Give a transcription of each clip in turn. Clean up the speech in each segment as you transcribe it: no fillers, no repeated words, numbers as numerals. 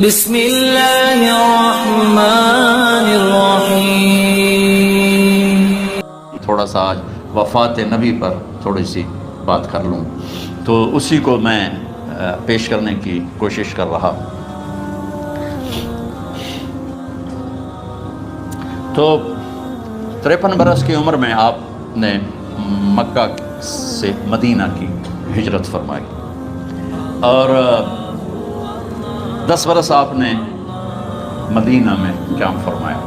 بسم اللہ الرحمن الرحیم۔ تھوڑا سا آج وفات نبی پر تھوڑی سی بات کر لوں، تو اسی کو میں پیش کرنے کی کوشش کر رہا ہوں۔ تو 53 برس کی عمر میں آپ نے مکہ سے مدینہ کی ہجرت فرمائی، اور 10 برس آپ نے مدینہ میں قیام فرمایا۔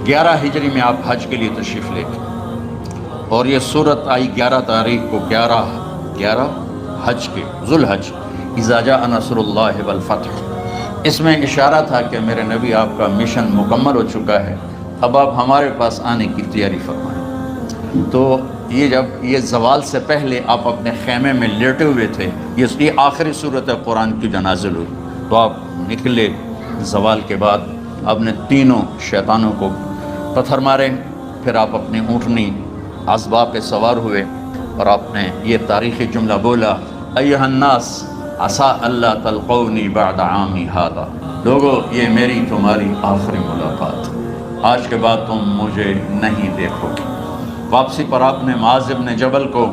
11 ہجری میں آپ حج کے لیے تشریف لے گئے، اور یہ صورت آئی 11 تاریخ کو، 11 حج کے ذوالحج، اذا جاء نصر اللہ والفتح۔ اس میں اشارہ تھا کہ میرے نبی آپ کا مشن مکمل ہو چکا ہے، اب آپ ہمارے پاس آنے کی تیاری فرمائیں۔ تو جب یہ زوال سے پہلے آپ اپنے خیمے میں لیٹے ہوئے تھے، یہ آخری صورت قرآن کی جو نازل ہوئی، تو آپ نکلے زوال کے بعد، آپ نے تینوں شیطانوں کو پتھر مارے، پھر آپ اپنی اونٹنی عذبہ پہ سوار ہوئے، اور آپ نے یہ تاریخی جملہ بولا، ایھا الناس عسیٰ اللہ تلقونی بعد عامی ھذا، لوگو یہ میری تمہاری آخری ملاقات، آج کے بعد تم مجھے نہیں دیکھو گے۔ واپسی پر آپ نے معاذ بن جبل کو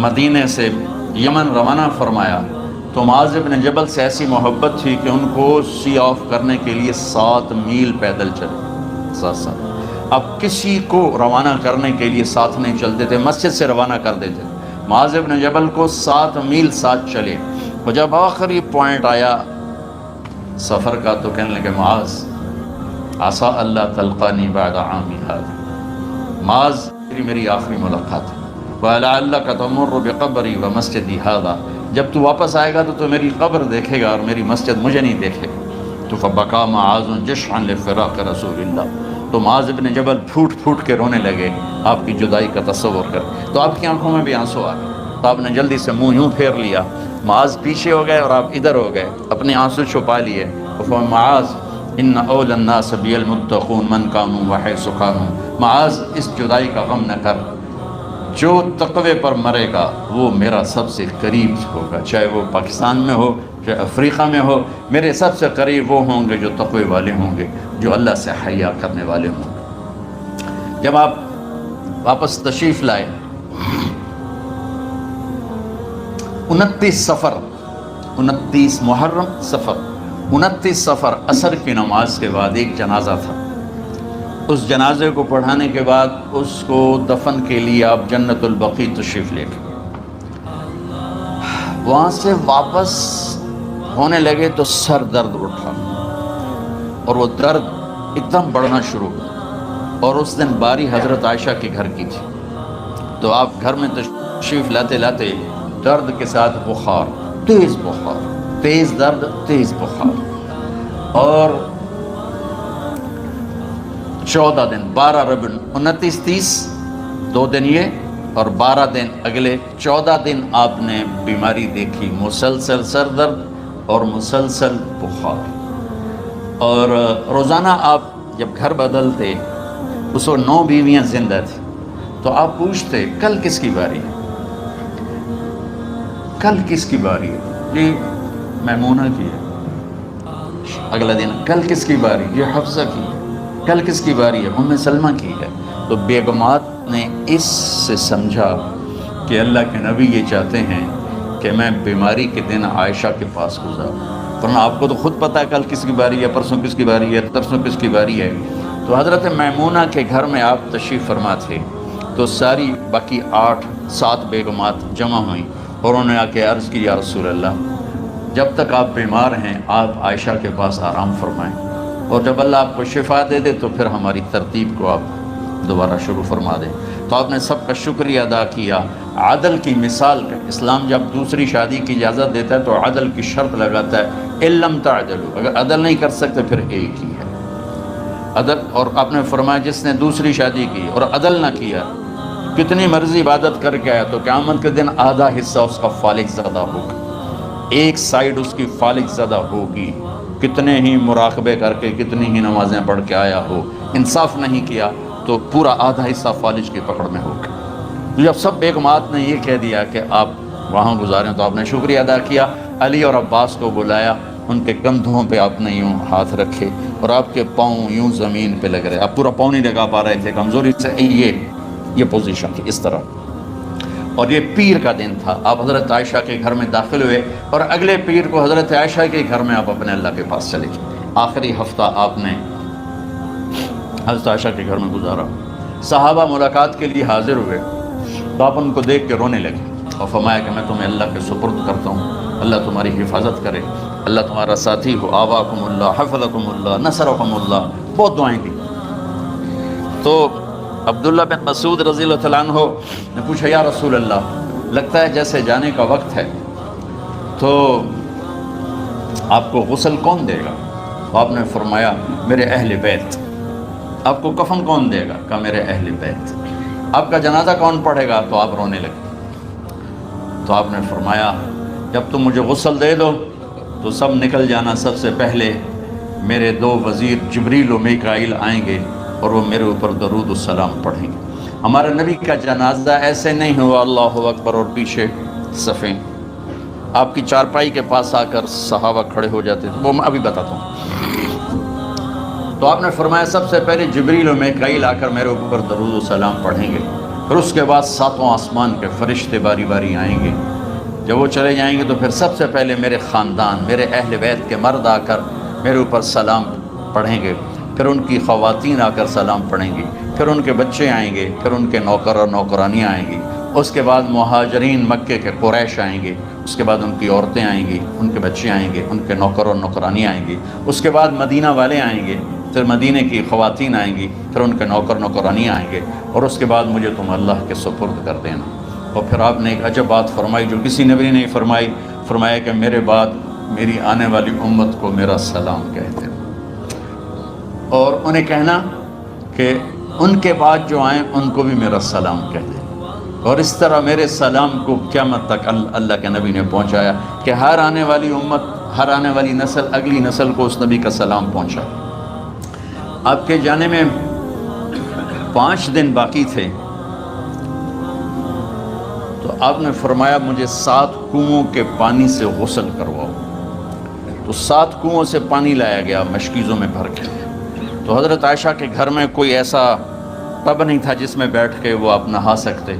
مدینے سے یمن روانہ فرمایا، تو معاذ بن جبل سے ایسی محبت تھی کہ ان کو سی آف کرنے کے لیے 7 میل پیدل چلے، 7 اب کسی کو روانہ کرنے کے لیے ساتھ نہیں چلتے تھے، مسجد سے روانہ کر دیتے۔ معاذ بن جبل کو 7 میل ساتھ چلے، اور جب آخری پوائنٹ آیا سفر کا، تو کہنے لگے، معاذ عسیٰ اللہ تلقانی بعد عامی ھذا، معاذ میری آخری ملاقات ہے، وَلَعَلَّكَ تَمُرُّ بِقَبْرِي وَمَسْجِدِي ھَذَا، جب تو واپس آئے گا تو میری قبر دیکھے گا اور میری مسجد مجھے نہیں دیکھے گا۔ تو فَبَكَى مُعَاذٌ جَشْعًا لِفِرَاقِ رسول اللہ، تو معاذ بن جبل پھوٹ پھوٹ کے رونے لگے آپ کی جدائی کا تصور کر، تو آپ کی آنکھوں میں بھی آنسو آ گئے، تو آپ نے جلدی سے منہ یوں پھیر لیا، معاذ پیچھے ہو گئے اور آپ ادھر ہو گئے، اپنے آنسو چھپا لیے۔ معاذ ان اول الناس بی المتقون من کانوا وحیث کانوا، معاذ اس جدائی کا غم نہ کر، جو تقوی پر مرے گا وہ میرا سب سے قریب ہوگا، چاہے وہ پاکستان میں ہو چاہے افریقہ میں ہو، میرے سب سے قریب وہ ہوں گے جو تقوی والے ہوں گے، جو اللہ سے حیا کرنے والے ہوں گے۔ جب آپ واپس تشریف لائے، 29 سفر، 29 محرم سفر، 29 سفر عصر کی نماز کے بعد ایک جنازہ تھا، اس جنازے کو پڑھانے کے بعد اس کو دفن کے لیے آپ جنت البقیع تشریف لے گئے۔ وہاں سے واپس ہونے لگے تو سر درد اٹھا، اور وہ درد ایک دم بڑھنا شروع ہوا، اور اس دن باری حضرت عائشہ کے گھر کی تھی، تو آپ گھر میں تشریف لاتے لاتے درد کے ساتھ بخار، تیز بخار، تیز درد، تیز بخار، اور 14 دن، 12 ربیع 29 30 2 دن یہ، اور 12 دن اگلے 14 دن آپ نے بیماری دیکھی، مسلسل سر درد اور مسلسل بخار۔ اور روزانہ آپ جب گھر بدلتے، اس وقت 9 بیویاں زندہ تھیں، تو آپ پوچھتے کل کس کی باری ہے، کل کس کی باری ہے؟ جی میمونہ کی ہے۔ اگلا دن کل کس کی باری؟ یہ حفصہ کی ہے۔ کل کس کی باری ہے؟ ام سلمہ کی ہے۔ تو بیگمات نے اس سے سمجھا کہ اللہ کے نبی یہ چاہتے ہیں کہ میں بیماری کے دن عائشہ کے پاس گزاروں، ورنہ آپ کو تو خود پتہ ہے کل کس کی باری ہے، پرسوں کس کی باری ہے، ترسوں کس کی باری ہے۔ تو حضرت میمونہ کے گھر میں آپ تشریف فرما تھے، تو ساری باقی 7 بیگمات جمع ہوئیں، اور انہوں نے آ کے عرض کی، یا رسول اللہ، جب تک آپ بیمار ہیں آپ عائشہ کے پاس آرام فرمائیں، اور جب اللہ آپ کو شفا دے دے تو پھر ہماری ترتیب کو آپ دوبارہ شروع فرما دیں۔ تو آپ نے سب کا شکریہ ادا کیا، عدل کی مثال کا۔ اسلام جب دوسری شادی کی اجازت دیتا ہے تو عدل کی شرط لگاتا ہے، ان لم تعدلوا، اگر عدل نہیں کر سکتے پھر ایک ہی ہے عدل۔ اور آپ نے فرمایا جس نے دوسری شادی کی اور عدل نہ کیا، کتنی مرضی عبادت کر کے آیا، تو قیامت کے دن آدھا حصہ اس کا فالج زدہ ہوگا، ایک سائیڈ اس کی فالج زدہ ہوگی، کتنے ہی مراقبے کر کے کتنی ہی نمازیں پڑھ کے آیا ہو، انصاف نہیں کیا تو پورا آدھا حصہ فالج کی پکڑ میں ہوگا۔ جب سب بیگمات نے یہ کہہ دیا کہ آپ وہاں گزاریں، تو آپ نے شکریہ ادا کیا، علی اور عباس کو بلایا، ان کے کندھوں پہ آپ نے یوں ہاتھ رکھے اور آپ کے پاؤں یوں زمین پہ لگ رہے، آپ پورا پاؤں نہیں لگا پا رہے تھے کمزوری سے، یہ پوزیشن تھی اس طرح. اور یہ پیر کا دن تھا، آپ حضرت عائشہ کے گھر میں داخل ہوئے اور اگلے پیر کو حضرت عائشہ کے گھر میں آپ اپنے اللہ کے پاس چلے گئے. آخری ہفتہ آپ نے حضرت عائشہ کے گھر میں گزارا. صحابہ ملاقات کے لیے حاضر ہوئے تو آپ ان کو دیکھ کے رونے لگے اور فرمایا کہ میں تمہیں اللہ کے سپرد کرتا ہوں، اللہ تمہاری حفاظت کرے، اللہ تمہارا ساتھی ہو، آواکم اللہ، حفظکم اللہ، نصرکم اللہ، بہت دعائیں دی. تو عبداللہ بن مسعود رضی اللہ تعالیٰ عنہ نے پوچھا یا رسول اللہ، لگتا ہے جیسے جانے کا وقت ہے، تو آپ کو غسل کون دے گا؟ تو آپ نے فرمایا میرے اہل بیت. آپ کو کفن کون دے گا؟ کہا میرے اہل بیت. آپ کا جنازہ کون پڑھے گا؟ تو آپ رونے لگے. تو آپ نے فرمایا جب تم مجھے غسل دے دو تو سب نکل جانا، سب سے پہلے میرے 2 وزیر جبریل و میکائیل آئیں گے اور وہ میرے اوپر درود السلام پڑھیں گے. ہمارے نبی کا جنازہ ایسے نہیں ہوا اللہ اکبر اور پیچھے صفیں، آپ کی چارپائی کے پاس آ کر صحابہ کھڑے ہو جاتے تھے، وہ میں ابھی بتاتا ہوں. تو آپ نے فرمایا سب سے پہلے جبریل و میکائیل آ کر میرے اوپر درود السلام پڑھیں گے، پھر اس کے بعد 7 آسمان کے فرشتے باری باری آئیں گے. جب وہ چلے جائیں گے تو پھر سب سے پہلے میرے خاندان، میرے اہل بیت کے مرد آ کر میرے اوپر سلام پڑھیں گے، پھر ان کی خواتین آ کر سلام پڑھیں گی، پھر ان کے بچے آئیں گے، پھر ان کے نوکر اور نوکرانیاں آئیں گی، اس کے بعد مہاجرین مکے کے قریش آئیں گے، اس کے بعد ان کی عورتیں آئیں گی، ان کے بچے آئیں گے، ان کے نوکر اور نوکرانی آئیں گی، اس کے بعد مدینہ والے آئیں گے، پھر مدینہ کی خواتین آئیں گی، پھر ان کے نوکر نوکرانی آئیں گے، اور اس کے بعد مجھے تم اللہ کے سپرد کر دینا. اور پھر آپ نے ایک عجب بات فرمائی جو کسی نبی نے نہیں فرمائی، فرمایا کہ میرے بعد میری آنے والی امت کو میرا سلام کہتے ہیں، اور انہیں کہنا کہ ان کے بعد جو آئیں ان کو بھی میرا سلام کہہ دیں. اور اس طرح میرے سلام کو قیامت تک اللہ کے نبی نے پہنچایا کہ ہر آنے والی امت، ہر آنے والی نسل، اگلی نسل کو اس نبی کا سلام پہنچا. آپ کے جانے میں 5 دن باقی تھے تو آپ نے فرمایا مجھے 7 کنوؤں کے پانی سے غسل کرواؤ. تو 7 کنوؤں سے پانی لایا گیا مشکیزوں میں بھر کے. تو حضرت عائشہ کے گھر میں کوئی ایسا ٹب نہیں تھا جس میں بیٹھ کے وہ آپ نہا سکتے،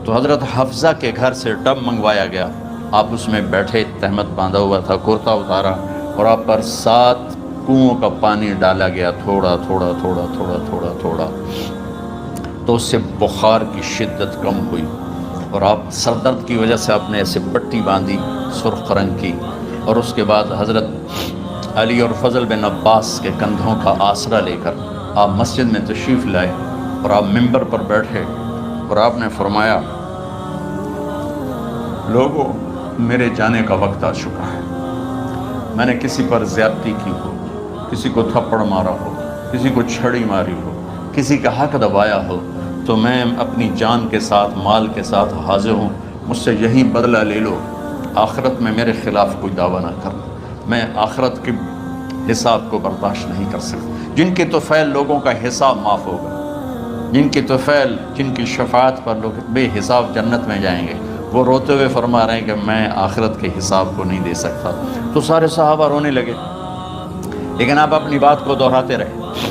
تو حضرت حفصہ کے گھر سے ٹب منگوایا گیا. آپ اس میں بیٹھے، تہمت باندھا ہوا تھا، کرتا اتارا، اور آپ پر 7 کنوؤں کا پانی ڈالا گیا، تھوڑا تھوڑا تھوڑا تھوڑا تھوڑا تھوڑا. تو اس سے بخار کی شدت کم ہوئی، اور آپ سر درد کی وجہ سے آپ نے ایسے پٹی باندھی سرخ رنگ کی. اور اس کے بعد حضرت علی اور فضل بن عباس کے کندھوں کا آسرا لے کر آپ مسجد میں تشریف لائے، اور آپ ممبر پر بیٹھے اور آپ نے فرمایا لوگوں میرے جانے کا وقت آ چکا ہے. میں نے کسی پر زیادتی کی ہو، کسی کو تھپڑ مارا ہو، کسی کو چھڑی ماری ہو، کسی کا حق دبایا ہو، تو میں اپنی جان کے ساتھ، مال کے ساتھ حاضر ہوں. مجھ سے یہی بدلہ لے لو، آخرت میں میرے خلاف کوئی دعویٰ نہ کرنا. میں آخرت کے حساب کو برداشت نہیں کر سکتا. جن کے طفیل لوگوں کا حساب معاف ہوگا، جن کی طفیل، جن کی شفاعت پر لوگ بے حساب جنت میں جائیں گے، وہ روتے ہوئے فرما رہے ہیں کہ میں آخرت کے حساب کو نہیں دے سکتا. تو سارے صحابہ رونے لگے، لیکن آپ اپنی بات کو دہراتے رہے،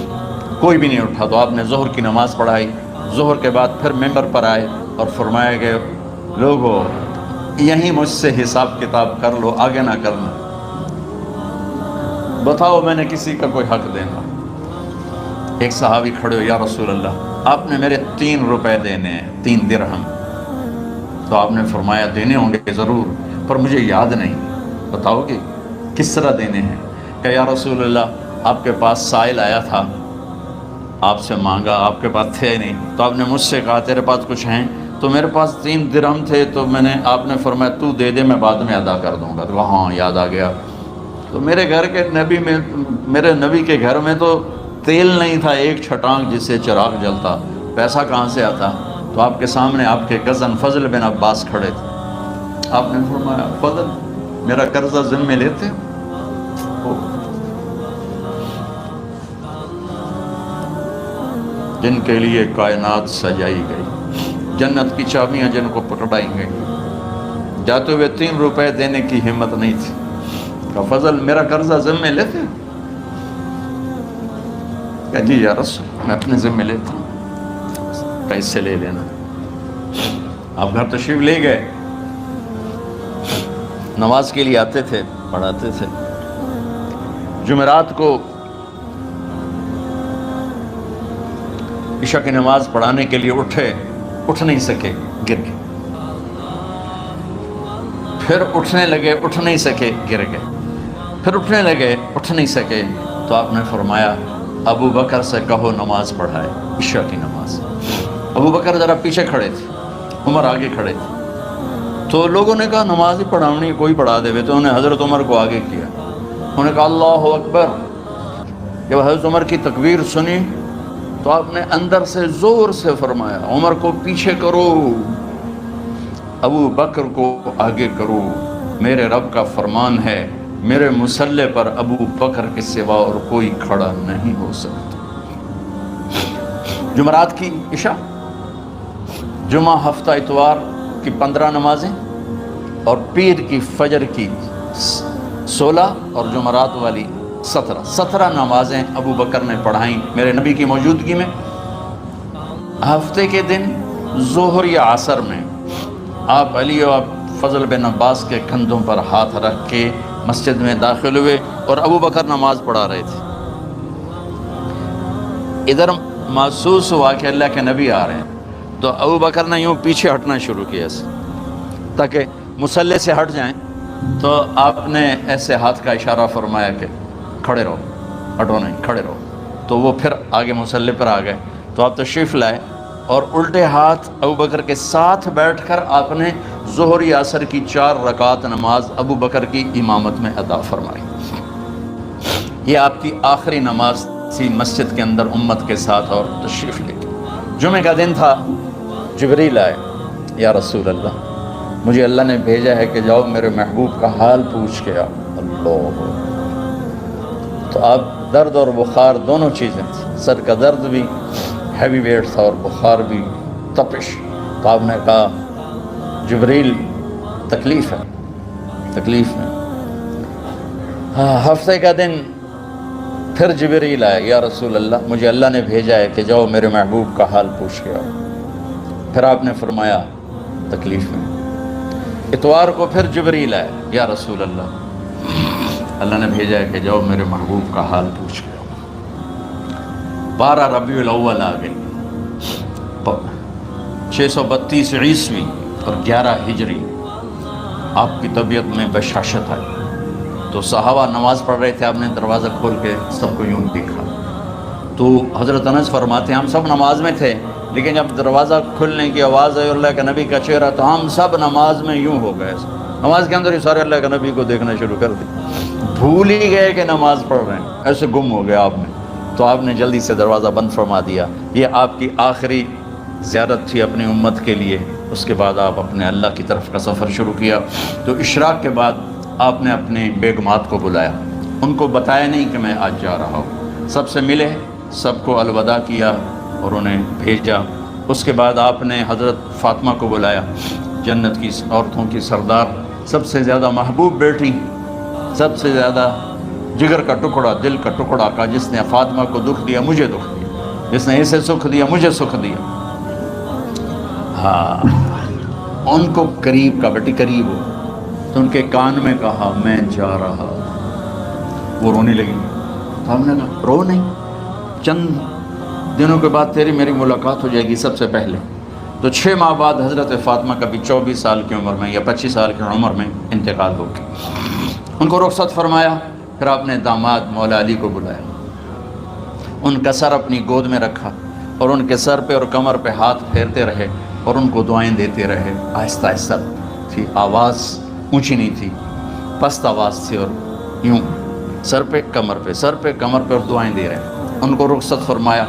کوئی بھی نہیں اٹھا. تو آپ نے ظہر کی نماز پڑھائی، ظہر کے بعد پھر ممبر پر آئے اور فرمایا کہ لوگوں یہیں مجھ سے حساب کتاب کر لو، آگے نہ کرنا. بتاؤ میں نے کسی کا کوئی حق دینا؟ ایک صحابی کھڑے ہو، یا رسول اللہ آپ نے میرے 3 روپے دینے ہیں، 3 درہم. تو آپ نے فرمایا دینے ہوں گے ضرور، پر مجھے یاد نہیں، بتاؤ کہ کس طرح دینے ہیں؟ کہ یا رسول اللہ آپ کے پاس سائل آیا تھا، آپ سے مانگا، آپ کے پاس تھے نہیں، تو آپ نے مجھ سے کہا تیرے پاس کچھ ہیں؟ تو میرے پاس 3 درہم تھے، تو آپ نے فرمایا تو دے دے، میں بعد میں ادا کر دوں گا. تو ہاں یاد آ گیا. تو میرے گھر کے نبی میں، میرے نبی کے گھر میں تو تیل نہیں تھا، ایک چھٹانگ جس سے چراغ جلتا، پیسہ کہاں سے آتا؟ تو آپ کے سامنے آپ کے کزن فضل بن عباس کھڑے تھے. آپ نے فرمایا فضل میرا قرضہ ذمہ لیتے ہو؟ جن کے لیے کائنات سجائی گئی، جنت کی چابیاں جن کو پکڑائی گئی، جاتے ہوئے 3 روپے دینے کی ہمت نہیں تھی. کہا فضل میرا قرضہ ذمہ لیتے ہو؟ کہا جی یا رسول میں اپنے ذمہ لیتا ہوں، پیسے لے لینا۔ آپ گھر تشریف لے گئے، نماز کے لیے آتے تھے، پڑھاتے تھے۔ جمعرات کو عشاء کی نماز پڑھانے کے لیے اٹھ نہیں سکے، گر گئے، پھر اٹھنے لگے، اٹھ نہیں سکے، گر گئے، پھر اٹھنے لگے، اٹھ نہیں سکے، تو آپ نے فرمایا ابو بکر سے کہو نماز پڑھائے، عشاء کی نماز۔ ابو بکر ذرا پیچھے کھڑے تھے، عمر آگے کھڑے تھے، تو لوگوں نے کہا نماز ہی پڑھاونی کوئی پڑھا دے، تو انہوں نے حضرت عمر کو آگے کیا، انہوں نے کہا اللہ اکبر۔ جب حضرت عمر کی تکبیر سنی تو آپ نے اندر سے زور سے فرمایا عمر کو پیچھے کرو، ابو بکر کو آگے کرو، میرے رب کا فرمان ہے میرے مصلی پر ابو بکر کے سوا اور کوئی کھڑا نہیں ہو سکتا۔ جمعرات کی عشاء، جمعہ ہفتہ اتوار کی 15 نمازیں اور پیر کی فجر کی 16 اور جمعرات والی 17 نمازیں ابو بکر نے پڑھائیں میرے نبی کی موجودگی میں۔ ہفتے کے دن ظہر یا عصر میں آپ علی اور فضل بن عباس کے کندھوں پر ہاتھ رکھ کے مسجد میں داخل ہوئے اور ابو بکر نماز پڑھا رہے تھے۔ ادھر محسوس ہوا کہ اللہ کے نبی آ رہے ہیں، تو ابو بکر نے یوں پیچھے ہٹنا شروع کیا تاکہ مصلی سے ہٹ جائیں، تو آپ نے ایسے ہاتھ کا اشارہ فرمایا کہ کھڑے رہو، ہٹو نہیں، کھڑے رہو، تو وہ پھر آگے مصلی پر آ گئے، تو آپ تشریف لائے اور الٹے ہاتھ ابو بکر کے ساتھ بیٹھ کر آپ نے ظہر یا عصر کی 4 رکعت نماز ابو بکر کی امامت میں ادا فرمائی۔ یہ آپ کی آخری نماز تھی مسجد کے اندر امت کے ساتھ اور تشریف لے کے۔ جمعہ کا دن تھا، جبریل آئے، یا رسول اللہ مجھے اللہ نے بھیجا ہے کہ جاؤ میرے محبوب کا حال پوچھ کے آؤ۔ اللہ، تو آپ درد اور بخار دونوں چیزیں تھیں، سر کا درد بھی ہیوی ویٹ تھا اور بخار بھی، تپش۔ تو آپ نے کہا جبریل تکلیف ہے، تکلیف میں۔ ہفتے کا دن پھر جبریل آئے، یا رسول اللہ مجھے اللہ نے بھیجا ہے کہ جاؤ میرے محبوب کا حال پوچھ کے آؤ۔ پھر آپ نے فرمایا تکلیف میں۔ اتوار کو پھر جبریل آئے، یا رسول اللہ اللہ نے بھیجا ہے کہ جاؤ میرے محبوب کا حال پوچھ کے آؤ۔ 12 ربیع الاول آ گئی، 632 عیسوی اور 11 ہجری، آپ کی طبیعت میں بشاشت آئی، تو صحابہ نماز پڑھ رہے تھے، آپ نے دروازہ کھول کے سب کو یوں دیکھا، تو حضرت انس فرماتے ہیں ہم سب نماز میں تھے، لیکن جب دروازہ کھلنے کی آواز آئی اللہ کے نبی کا چہرہ، تو ہم سب نماز میں یوں ہو گئے، نماز کے اندر ہی سارے اللہ کے نبی کو دیکھنا شروع کر دی، بھول ہی گئے کہ نماز پڑھ رہے ہیں، ایسے گم ہو گئے آپ میں۔ تو آپ نے جلدی سے دروازہ بند فرما دیا۔ یہ آپ کی آخری زیارت تھی اپنی امت کے لیے، اس کے بعد آپ اپنے اللہ کی طرف کا سفر شروع کیا۔ تو اشراق کے بعد آپ نے اپنے بیگمات کو بلایا، ان کو بتایا نہیں کہ میں آج جا رہا ہوں، سب سے ملے، سب کو الوداع کیا اور انہیں بھیجا۔ اس کے بعد آپ نے حضرت فاطمہ کو بلایا، جنت کی عورتوں کی سردار، سب سے زیادہ محبوب بیٹی، سب سے زیادہ جگر کا ٹکڑا، دل کا ٹکڑا کا، جس نے فاطمہ کو دکھ دیا مجھے دکھ دیا، جس نے اسے سکھ دیا مجھے سکھ دیا۔ ہاں، ان کو قریب کا، بیٹی قریب ہو، تو ان کے کان میں کہا میں جا رہا، وہ رونے لگی، تو ہم نے کہا رو نہیں، چند دنوں کے بعد تیری میری ملاقات ہو جائے گی سب سے پہلے۔ تو 6 ماہ بعد حضرت فاطمہ کا بھی 24 سال کی عمر میں یا 25 سال کی عمر میں انتقال ہو گیا، ان کو رخصت فرمایا۔ پھر آپ نے داماد مولا علی کو بلایا، ان کا سر اپنی گود میں رکھا اور ان کے سر پہ اور کمر پہ ہاتھ پھیرتے رہے اور ان کو دعائیں دیتے رہے، آہستہ آہستہ تھی، آواز اونچی نہیں تھی، پست آواز تھی، اور یوں سر پہ کمر پہ، سر پہ کمر پہ، اور دعائیں دے رہے ہیں۔ ان کو رخصت فرمایا۔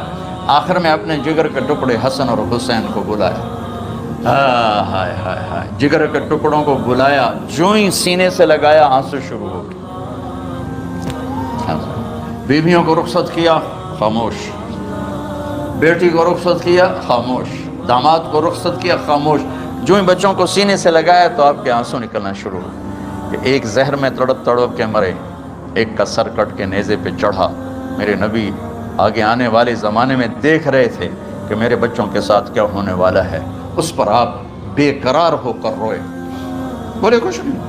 آخر میں اپنے جگر کے ٹکڑے حسن اور حسین کو بلایا، ہائے ہائے ہائے، جگر کے ٹکڑوں کو بلایا، جو ہی سینے سے لگایا آنسو شروع ہو گئے۔ بیویوں کو رخصت کیا، خاموش، بیٹی کو رخصت کیا، خاموش، داماد کو رخصت کیا، خاموش، جو ہی بچوں کو سینے سے لگایا تو آپ کے آنسو نکلنا شروع ہو۔ کہ ایک زہر میں تڑپ تڑپ کے مرے، ایک کا سر کٹ کے نیزے پہ چڑھا۔ میرے نبی آگے آنے والے زمانے میں دیکھ رہے تھے کہ میرے بچوں کے ساتھ کیا ہونے والا ہے، اس پر آپ بے قرار ہو کر روئے، بولے کچھ نہیں،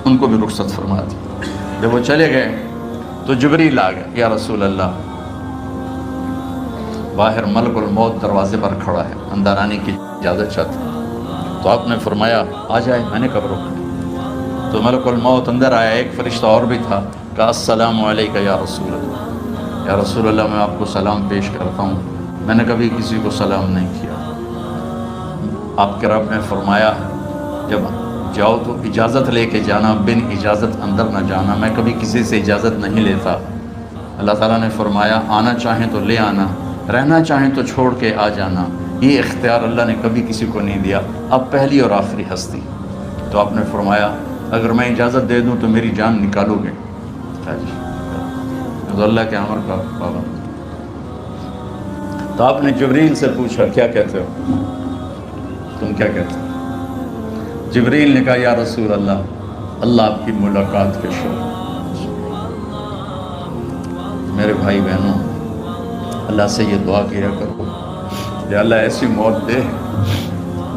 ان کو بھی رخصت فرما دی۔ جب وہ چلے گئے تو جبریل آ گئے، یا رسول اللہ، باہر ملک الموت دروازے پر کھڑا ہے، اندر آنے کی اجازت چاہتا۔ تو آپ نے فرمایا آ جائے، میں نے کب روکا؟ تو ملک الموت اندر آیا، ایک فرشتہ اور بھی تھا، کہا السلام علیکہ یا رسول اللہ، یا رسول اللہ میں آپ کو سلام پیش کرتا ہوں، میں نے کبھی کسی کو سلام نہیں کیا۔ آپ کے رب نے فرمایا جب جاؤ تو اجازت لے کے جانا، بن اجازت اندر نہ جانا، میں کبھی کسی سے اجازت نہیں لیتا۔ اللہ تعالیٰ نے فرمایا آنا چاہیں تو لے آنا، رہنا چاہیں تو چھوڑ کے آ جانا، یہ اختیار اللہ نے کبھی کسی کو نہیں دیا، اب پہلی اور آخری ہستی۔ تو آپ نے فرمایا اگر میں اجازت دے دوں تو میری جان نکالو گے؟ تو اللہ کے امر کا پابند۔ تو آپ نے جبریل سے پوچھا کیا کہتے ہو، تم کیا کہتے ہو؟ جبریل نے کہا یا رسول اللہ، اللہ آپ کی ملاقات کے شوق۔ میرے بھائی بہنوں، اللہ سے یہ دعا کیا کرو کہ اللہ ایسی موت دے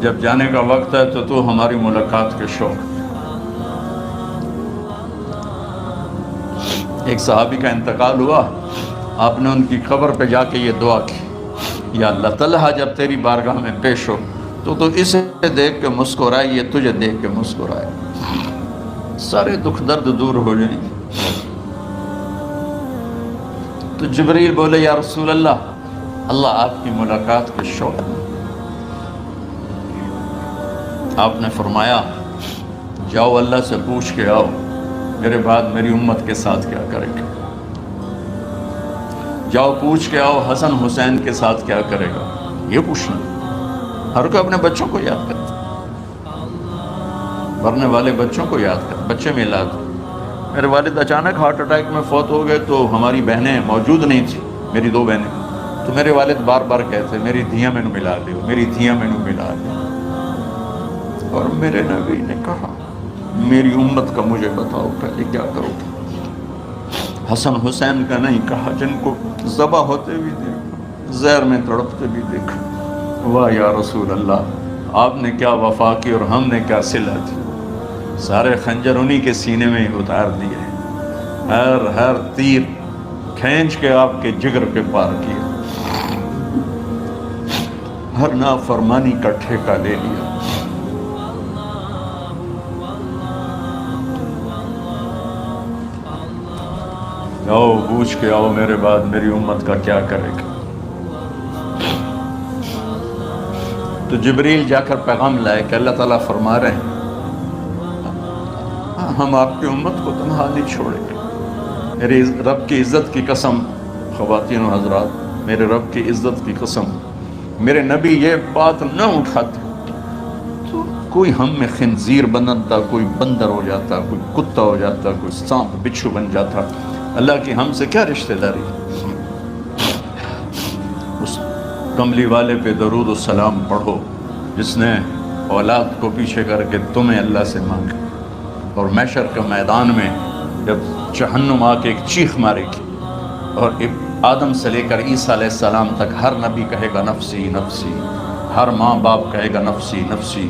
جب جانے کا وقت ہے تو ہماری ملاقات کے شوق۔ ایک صحابی کا انتقال ہوا، آپ نے ان کی قبر پہ جا کے یہ دعا کی، یا اللہ طلحہ جب تیری بارگاہ میں پیش ہو تو اسے دیکھ کے مسکرائے، یہ تجھے دیکھ کے مسکرائے، سارے دکھ درد دور ہو جائیں۔ تو جبریل بولے یا رسول اللہ، اللہ آپ کی ملاقات کے شوق۔ آپ نے فرمایا جاؤ اللہ سے پوچھ کے آؤ میرے بعد میری امت کے ساتھ کیا کرے گا، جاؤ پوچھ کے آؤ حسن حسین کے ساتھ کیا کرے گا، یہ پوچھنا۔ ہر کوئی اپنے بچوں کو یاد کرتا، مرنے والے بچوں کو یاد کرتا، بچے میلاد۔ میرے والد اچانک ہارٹ اٹیک میں فوت ہو گئے تو ہماری بہنیں موجود نہیں تھیں، میری 2 بہنیں، تو میرے والد بار بار کہتے میری دھیاں میں نو ملا دیو، میری دھیاں میں نو ملا دیو۔ اور میرے نبی نے کہا میری امت کا مجھے بتاؤ پہلے کیا کرو گے؟ حسن حسین کا نہیں کہا، جن کو ذبح ہوتے بھی دیکھا، زہر میں تڑپتے بھی دیکھا۔ واہ یا رسول اللہ، آپ نے کیا وفا کی اور ہم نے کیا صلہ دی، سارے خنجر انہی کے سینے میں ہی اتار دیے، ہر تیر کھینچ کے آپ کے جگر کے پار کیا، ہر نافرمانی کا ٹھیکہ لے لیا۔ آؤ پوچھ کے آؤ میرے بعد میری امت کا کیا کرے گا۔ تو جبریل جا کر پیغام لائے کہ اللہ تعالیٰ فرما رہے ہیں ہم آپ کی امت کو تنہا نہیں چھوڑیں گے۔ میرے رب کی عزت کی قسم، خواتین و حضرات، میرے رب کی عزت کی قسم، میرے نبی یہ بات نہ اٹھاتے تو کوئی ہم میں خنزیر بنتا، کوئی بندر ہو جاتا، کوئی کتا ہو جاتا، کوئی سانپ بچھو بن جاتا۔ اللہ کی ہم سے کیا رشتہ داری؟ اس کملی والے پہ درود و سلام پڑھو جس نے اولاد کو پیچھے کر کے تمہیں اللہ سے مانگا، اور محشر کے میدان میں جب جہنم آ کے ایک چیخ مارے گی اور آدم سے لے کر عیسیٰ علیہ السلام تک ہر نبی کہے گا نفسی نفسی، ہر ماں باپ کہے گا نفسی نفسی،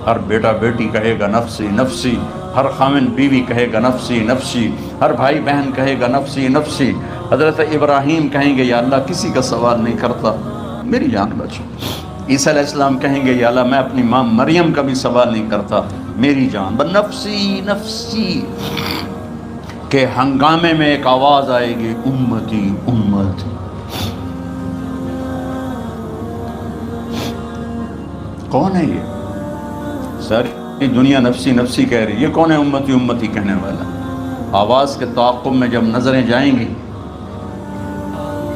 ہر بیٹا بیٹی کہے گا نفسی نفسی، ہر خاوند بیوی کہے گا نفسی نفسی، ہر بھائی بہن کہے گا نفسی نفسی۔ حضرت ابراہیم کہیں گے یا اللہ کسی کا سوال نہیں کرتا، میری جان بچو۔ عیسیٰ علیہ السلام کہیں گے یا اللہ میں اپنی ماں مریم کا بھی سوال نہیں کرتا، میری جان نفسی نفسی۔ کہ ہنگامے میں ایک آواز آئے گی امتی امتی۔ کون ہے یہ؟ ساری دنیا نفسی نفسی کہہ رہی ہے، یہ کون ہے امتی امتی کہنے والا؟ آواز کے تعاقب میں جب نظریں جائیں گی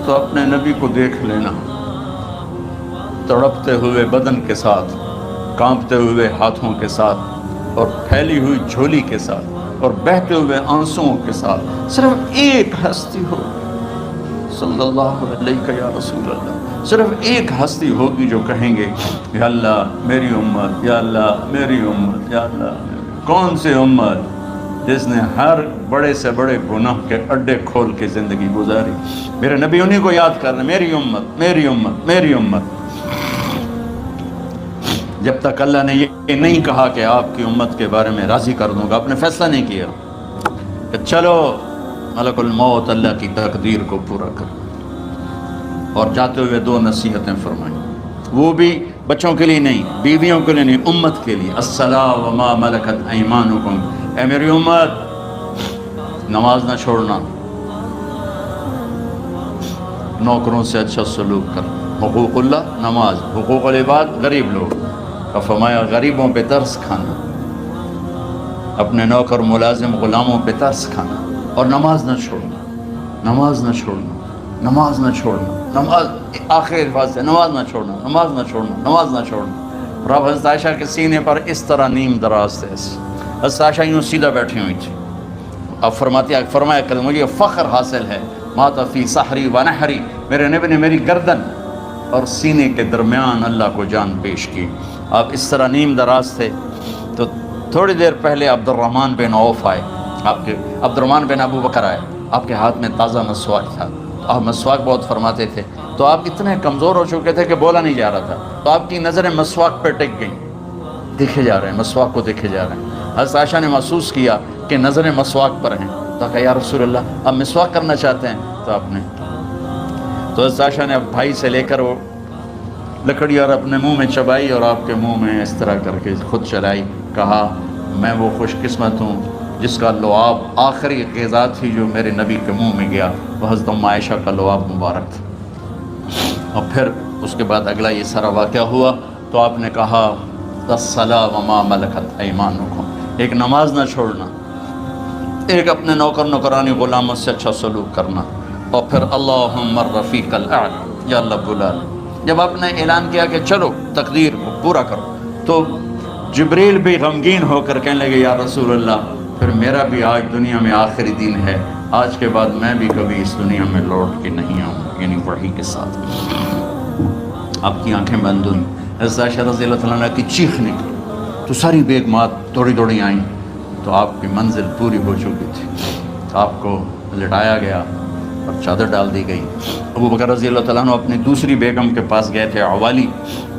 تو اپنے نبی کو دیکھ لینا، تڑپتے ہوئے بدن کے ساتھ، کانپتے ہوئے ہاتھوں کے ساتھ، اور پھیلی ہوئی جھولی کے ساتھ، اور بہتے ہوئے آنسوؤں کے ساتھ صرف ایک ہستی ہو، صلی اللہ علیہ یا رسول اللہ، صرف ایک ہستی ہوگی جو کہیں گے یا اللہ میری امت، یا اللہ میری امت، یا اللہ میری۔ کون سی امت؟ جس نے ہر بڑے سے بڑے گناہ کے اڈے کھول کے زندگی گزاری. میرے نبی انہی کو یاد کر رہے ہیں، میری امت میری امت میری امت. جب تک اللہ نے یہ نہیں کہا کہ آپ کی امت کے بارے میں راضی کر دوں گا، آپ نے فیصلہ نہیں کیا کہ چلو ملک الموت اللہ کی تقدیر کو پورا کر. اور جاتے ہوئے 2 نصیحتیں فرمائیں، وہ بھی بچوں کے لیے نہیں، بیویوں کے لیے نہیں، امت کے لیے. الصلاۃ وما ملکت ایمانکم، اے میری امت نماز نہ چھوڑنا، نوکروں سے اچھا سلوک کرنا. حقوق اللہ نماز، حقوق العباد غریب لوگ کا فرمایا غریبوں پہ ترس کھانا، اپنے نوکر ملازم غلاموں پہ ترس کھانا، اور نماز نہ چھوڑنا، نماز نہ چھوڑنا، نماز نہ چھوڑنا، نماز آخر الفاظ سے نماز نہ چھوڑنا، نماز نہ چھوڑنا، نماز نہ چھوڑنا. اور اب حضرت عائشہ کے سینے پر اس طرح نیم دراز تھے. حضرت عائشہ یوں سیدھا بیٹھی ہوئی تھی. اب فرمایا کہ مجھے فخر حاصل ہے، مات فی سحری و نحری، میرے نبی نے میری گردن اور سینے کے درمیان اللہ کو جان پیش کی. آپ اس طرح نیم دراز تھے. تو تھوڑی دیر پہلے عبد الرحمن بن عوف آئے، عبد الرحمن بن ابو بکر آئے، آپ کے ہاتھ میں تازہ مسواک تھا. آپ مسواک بہت فرماتے تھے. تو آپ اتنے کمزور ہو چکے تھے کہ بولا نہیں جا رہا تھا. تو آپ کی نظریں مسواک پہ ٹک گئیں، دیکھے جا رہے ہیں، مسواک کو دیکھے جا رہے ہیں. حضرت عائشہ نے محسوس کیا کہ نظریں مسواک پر ہیں. تو کہا یا رسول اللہ آپ مسواک کرنا چاہتے ہیں؟ تو آپ نے تو حضرت عائشہ نے بھائی سے لے کر وہ لکڑی اور اپنے منہ میں چبائی اور آپ کے منہ میں اس طرح کر کے خود چلائی. کہا میں وہ خوش قسمت ہوں جس کا لعاب آخری غذا تھی جو میرے نبی کے منہ میں گیا، وہ حضرت ام عائشہ کا لعاب مبارک تھا. اور پھر اس کے بعد اگلا یہ سارا واقعہ ہوا. تو آپ نے کہا الصلاۃ وما ملکت ایمانکم، ایک نماز نہ چھوڑنا، ایک اپنے نوکر نوکرانی غلاموں سے اچھا سلوک کرنا، اور پھر اللہم الرفیق الاعلی، یا اللہ بلا. جب آپ نے اعلان کیا کہ چلو تقدیر کو پورا کرو، تو جبریل بھی غمگین ہو کر کہنے لگے یا رسول اللہ پھر میرا بھی آج دنیا میں آخری دن ہے، آج کے بعد میں بھی کبھی اس دنیا میں لوٹ کے نہیں آؤں. یعنی وحی کے ساتھ آپ کی آنکھیں بند ہوئیں. حضرت عائشہ رضی اللہ عنہ کی چیخ نکلی تو ساری بیگمات دوڑی دوڑی آئیں. تو آپ کی منزل پوری ہو چکی تھی. آپ کو لٹایا گیا اور چادر ڈال دی گئی. ابو بکر رضی اللہ عنہ اپنی دوسری بیگم کے پاس گئے تھے، عوالی،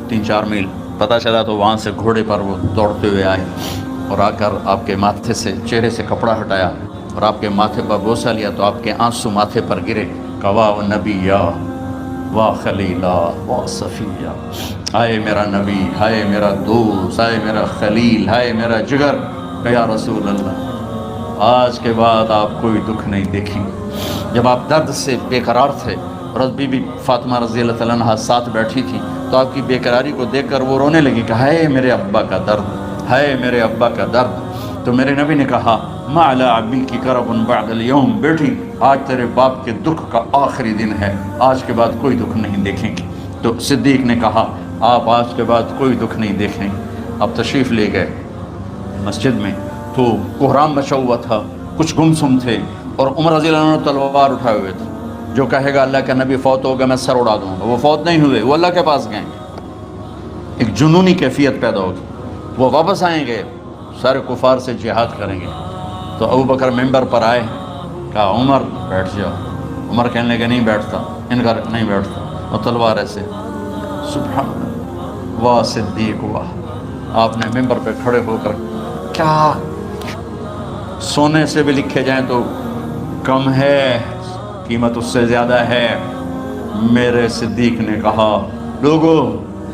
3-4 میل. پتہ چلا تو وہاں سے گھوڑے پر وہ دوڑتے ہوئے آئے اور آ کر آپ کے ماتھے سے، چہرے سے کپڑا ہٹایا اور آپ کے ماتھے پر بوسہ لیا. تو آپ کے آنسو ماتھے پر گرے. کہا واہ نبیہ واہ خلیلہ واہ صفیہ، ہائے میرا نبی، ہائے میرا دوست، ہائے میرا خلیل، ہائے میرا جگر. کہ یا رسول اللہ آج کے بعد آپ کوئی دکھ نہیں دیکھیں. جب آپ درد سے بے قرار تھے اور بی بی فاطمہ رضی اللہ تعالیٰ عنہ ساتھ بیٹھی تھی، تو آپ کی بے قراری کو دیکھ کر وہ رونے لگی کہ ہائے میرے ابا کا درد، ہائے میرے ابا کا درد. تو میرے نبی نے کہا ما علی ابی کی کرب بعد اليوم، بیٹی آج تیرے باپ کے دکھ کا آخری دن ہے، آج کے بعد کوئی دکھ نہیں دیکھیں گے. تو صدیق نے کہا آپ آج کے بعد کوئی دکھ نہیں دیکھیں. آپ تشریف لے گئے مسجد میں. تو کوہرام مچا ہوا تھا، کچھ گمسم تھے، اور عمر رضی اللہ عنہ تلوار اٹھائے ہوئے تھے. جو کہے گا اللہ کا نبی فوت ہو گیا میں سر اڑا دوں گا، وہ فوت نہیں ہوئے، وہ اللہ کے پاس گئے. ایک جنونی کیفیت پیدا ہوگی، وہ واپس آئیں گے، سارے کفار سے جہاد کریں گے. تو ابو بکر ممبر پر آئے، کہا عمر بیٹھ جاؤ. عمر کہنے لگے نہیں بیٹھتا، انکار نہیں بیٹھتا، اور تلوار ایسے. سبحان اللہ، واہ صدیق واہ. آپ نے ممبر پہ کھڑے ہو کر کیا سونے سے بھی لکھے جائیں تو کم ہے، قیمت اس سے زیادہ ہے. میرے صدیق نے کہا لوگو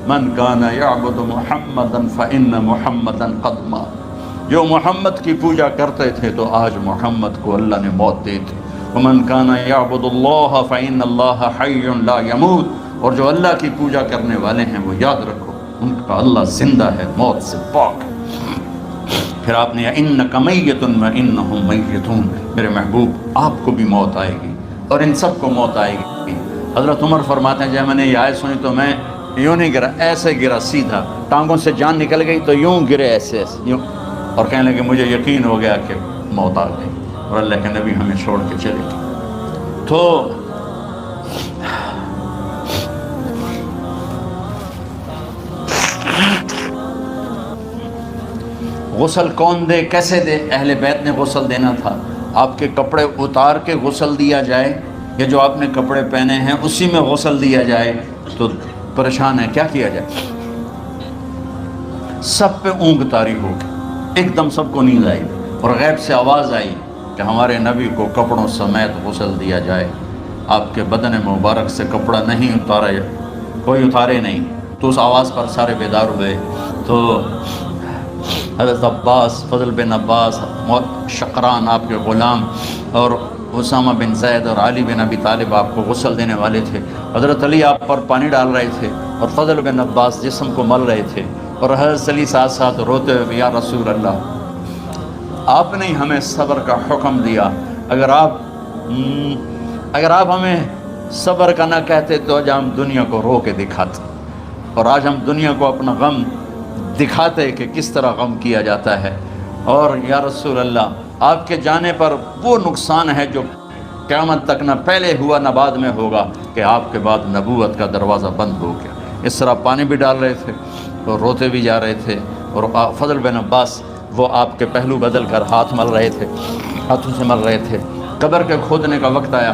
من کان یعبد محمدا فإن محمدا قد مات، جو محمد کی پوجا کرتے تھے تو آج محمد کو اللہ نے موت دی تھی. ومن کان یعبد اللہ فإن اللہ حی لا يموت، اور جو اللہ کی پوجا کرنے والے ہیں وہ یاد رکھو ان کا اللہ زندہ ہے، موت سے پاک. پھر آپ نے انک میت وانہم میتون، میرے محبوب آپ کو بھی موت آئے گی اور ان سب کو موت آئے گی. حضرت عمر فرماتے ہیں جب میں نے یہ آیت سنی تو میں یوں نہیں گرا، ایسے گرا سیدھا، ٹانگوں سے جان نکل گئی تو یوں گرے ایسے یوں، اور کہنے لگے مجھے یقین ہو گیا کہ موت آ گئی اور اللہ کے نبی ہمیں چھوڑ کے چلے گئے. تو غسل کون دے، کیسے دے؟ اہل بیت نے غسل دینا تھا۔ آپ کے کپڑے اتار کے غسل دیا جائے یا جو آپ نے کپڑے پہنے ہیں اسی میں غسل دیا جائے تو پریشان ہے، کیا کیا جائے؟ سب پہ اونگ طاری ہو گئی، ایک دم سب کو نیند آئی اور غیب سے آواز آئی کہ ہمارے نبی کو کپڑوں سمیت غسل دیا جائے۔ آپ کے بدن مبارک سے کپڑا نہیں اتارا، کوئی اتارے نہیں۔ تو اس آواز پر سارے بیدار ہوئے۔ تو حضرت عباس، فضل بن عباس، شقران آپ کے غلام، اور اسامہ بن زید اور علی بن ابی طالب آپ کو غسل دینے والے تھے۔ حضرت علی آپ پر پانی ڈال رہے تھے اور فضل بن عباس جسم کو مل رہے تھے، اور حضرت علی ساتھ ساتھ روتے ہوئے، یا رسول اللہ، آپ نے ہمیں صبر کا حکم دیا، اگر آپ ہمیں صبر کا نہ کہتے تو آج ہم دنیا کو رو کے دکھاتے، اور آج ہم دنیا کو اپنا غم دکھاتے کہ کس طرح غم کیا جاتا ہے۔ اور یا رسول اللہ، آپ کے جانے پر وہ نقصان ہے جو قیامت تک نہ پہلے ہوا نہ بعد میں ہوگا، کہ آپ کے بعد نبوت کا دروازہ بند ہو گیا۔ اس طرح پانی بھی ڈال رہے تھے اور روتے بھی جا رہے تھے، اور فضل بن عباس وہ آپ کے پہلو بدل کر ہاتھ مل رہے تھے، ہاتھوں سے مل رہے تھے۔ قبر کے کھودنے کا وقت آیا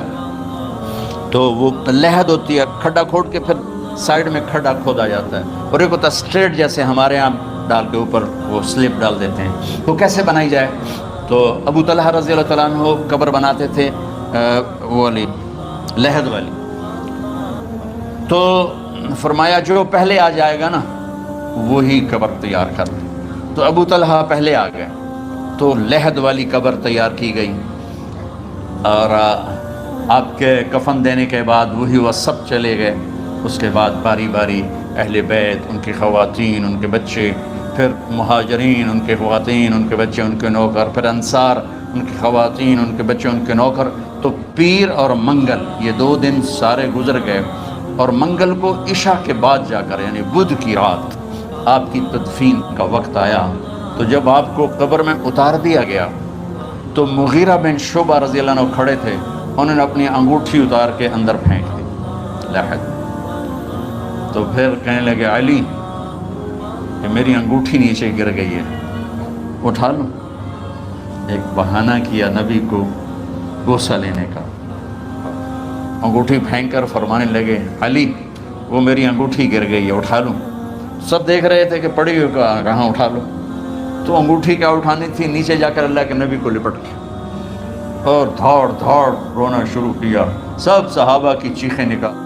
تو وہ لحد ہوتی ہے، کھڈا کھود کے پھر سائیڈ میں کھڈا کھودا جاتا ہے، اور ایک ہوتا اسٹریٹ جیسے ہمارے یہاں ڈال کے اوپر وہ سلپ ڈال دیتے ہیں، تو کیسے بنائی جائے؟ تو ابو طلحہ رضی اللہ تعالیٰ عنہ قبر بناتے تھے وہ والی لحد والی، تو فرمایا جو پہلے آ جائے گا نا وہی قبر تیار کر لے۔ تو ابو طلحہ پہلے آ گئے تو لحد والی قبر تیار کی گئی، اور آپ کے کفن دینے کے بعد وہی وہ سب چلے گئے۔ اس کے بعد باری باری اہل بیت، ان کی خواتین، ان کے بچے، پھر مہاجرین، ان کے خواتین، ان کے بچے، ان کے نوکر، پھر انصار، ان کی خواتین، ان کے بچے، ان کے نوکر۔ تو پیر اور منگل یہ 2 دن سارے گزر گئے، اور منگل کو عشاء کے بعد جا کر یعنی بدھ کی رات آپ کی تدفین کا وقت آیا۔ تو جب آپ کو قبر میں اتار دیا گیا تو مغیرہ بن شعبہ رضی اللہ عنہ کھڑے تھے، انہوں نے اپنی انگوٹھی اتار کے اندر پھینک دی لحد۔ تو پھر کہنے لگے علی کہ میری انگوٹھی نیچے گر گئی ہے، اٹھا لو۔ ایک بہانہ کیا نبی کو غصہ لینے کا، انگوٹھی پھینک کر فرمانے لگے علی وہ میری انگوٹھی گر گئی ہے، اٹھا لو۔ سب دیکھ رہے تھے کہ پڑی ہوئی کہاں، اٹھا لو۔ تو انگوٹھی کیا اٹھانی تھی، نیچے جا کر اللہ کے نبی کو لپٹ کے اور دھاڑ دھاڑ رونا شروع کیا۔ سب صحابہ کی چیخیں نکال